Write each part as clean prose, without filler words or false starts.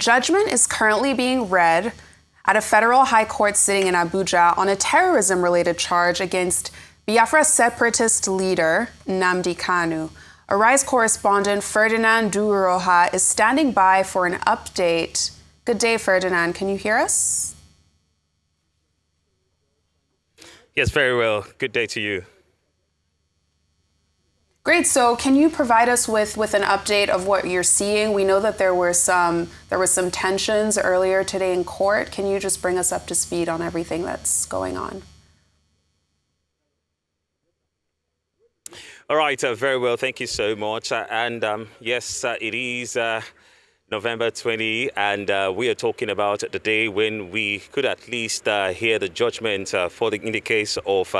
Judgment is currently being read at a federal high court sitting in Abuja on a terrorism-related charge against Biafra separatist leader Nnamdi Kanu. Arise correspondent Ferdinand Duroha is standing by for an update. Good day, Ferdinand. Can you hear us? Yes, very well. Good day to you. Great. So can you provide us with an update of what you're seeing? We know that there was some tensions earlier today in court. Can you just bring us up to speed on everything that's going on? All right, very well. Thank you so much. Yes, it is November 20, and we are talking about the day when we could at least hear the judgment in the case of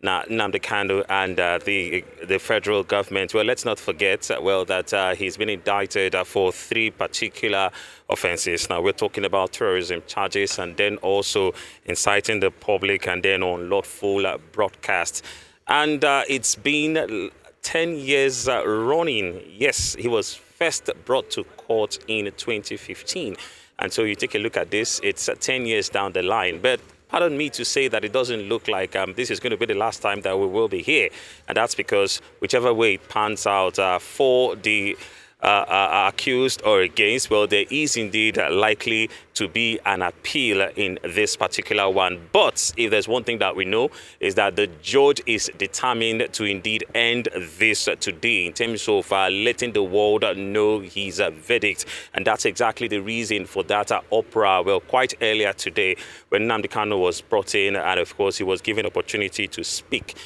Nnamdi Kanu and the federal government. Well, let's not forget, that he's been indicted for 3 particular offenses. Now, we're talking about terrorism charges and then also inciting the public and then unlawful broadcast. And it's been 10 years running. Yes, he was first brought to court in 2015. And so you take a look at this, it's 10 years down the line. But pardon me to say that it doesn't look like this is going to be the last time that we will be here. And that's because whichever way it pans out for the accused or against, well, there is indeed likely to be an appeal in this particular one. But if there's one thing that we know is that the judge is determined to indeed end this today in terms of letting the world know his verdict. And that's exactly the reason for that uproar. Well, quite earlier today when Nnamdi Kanu was brought in and of course he was given opportunity to speak.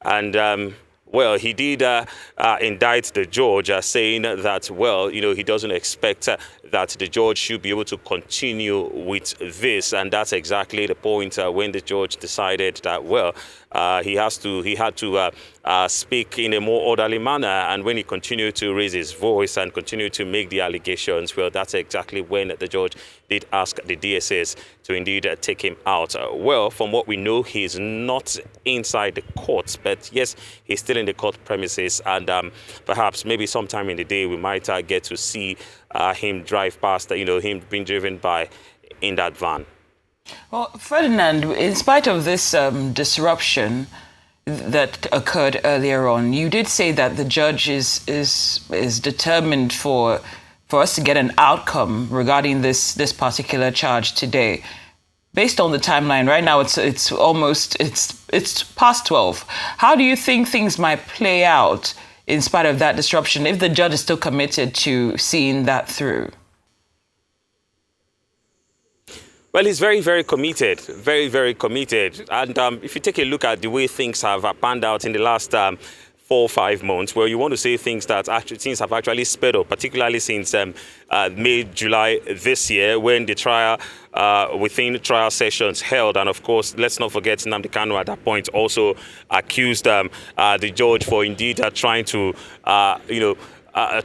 And well, he did indict the judge, saying that, well, he doesn't expect that the judge should be able to continue with this. And that's exactly the point when the judge decided that, well, he had to speak in a more orderly manner. And when he continued to raise his voice and continued to make the allegations, well, that's exactly when the judge did ask the DSS to indeed take him out. Well, from what we know, he's not inside the courts, but yes, he's still in the court premises. And perhaps maybe sometime in the day, we might get to see him drive past, him being driven by in that van. Well, Ferdinand, in spite of this disruption that occurred earlier on, you did say that the judge is determined for us to get an outcome regarding this particular charge today. Based on the timeline, right now it's past 12. How do you think things might play out in spite of that disruption if the judge is still committed to seeing that through? Well, he's very, very committed, very, very committed. And if you take a look at the way things have panned out in the last 4 or 5 months, well, you want to say things have actually sped up, particularly since May, July this year, when the trial within trial sessions held. And of course, let's not forget Nnamdi Kanu at that point also accused the judge for indeed trying to,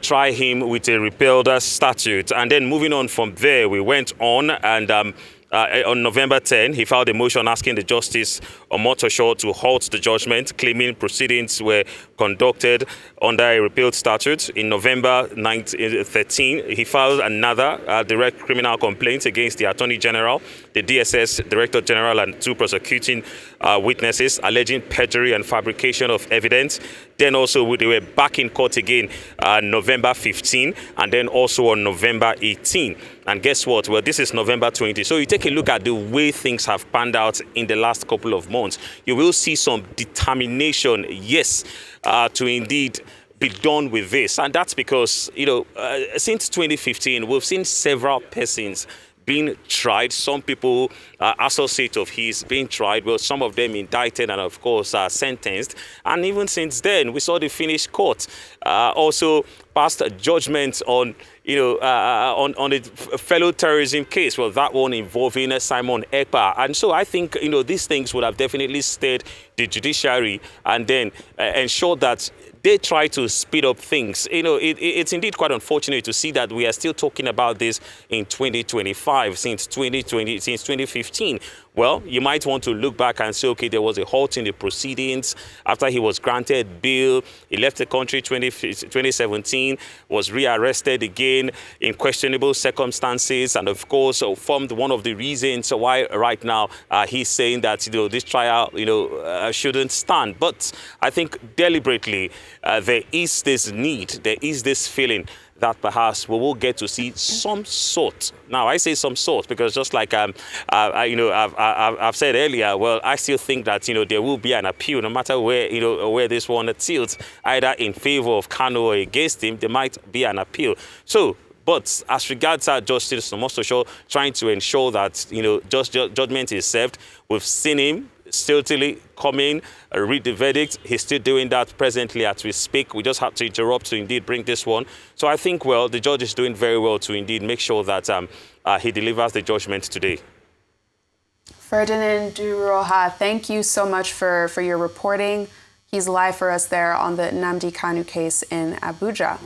try him with a repealed statute. And then moving on from there, we went on and on November 10, he filed a motion asking the Justice Omotosho to halt the judgment, claiming proceedings were conducted under a repealed statute. In November 13, he filed another direct criminal complaint against the Attorney General, the DSS Director General, and 2 prosecuting witnesses, alleging perjury and fabrication of evidence. Then also they were back in court again November 15, and then also on November 18. And guess what? Well, this is November 20. So you take a look at the way things have panned out in the last couple of months. You will see some determination, yes, to indeed be done with this. And that's because, since 2015, we've seen several persons being tried. Some people, associates of his, being tried. Well, some of them indicted and, of course, sentenced. And even since then, we saw the Finnish court also passed a judgment on, on a fellow terrorism case. Well, that one involving Simon Ekpa. And so I think, these things would have definitely stirred the judiciary and then ensured that they try to speed up things. It's indeed quite unfortunate to see that we are still talking about this in 2025, since 2015, well, you might want to look back and say, okay, there was a halt in the proceedings after he was granted bail. He left the country 2017, was rearrested again in questionable circumstances, and of course formed one of the reasons why right now he's saying that this trial shouldn't stand. But I think deliberately there is this need, there is this feeling that perhaps we will get to see some sort. Now, I say some sort because just like I've said earlier, well, I still think that there will be an appeal, no matter where this one tilts, either in favor of Kanu or against him. There might be an appeal. So, but as regards Justice Omostosho trying to ensure that judgment is served, we've seen him stealthily come in, read the verdict. He's still doing that presently as we speak. We just have to interrupt to indeed bring this one. So I think, well, the judge is doing very well to indeed make sure that he delivers the judgment today. Ferdinand Duroha, thank you so much for your reporting. He's live for us there on the Nnamdi Kanu case in Abuja.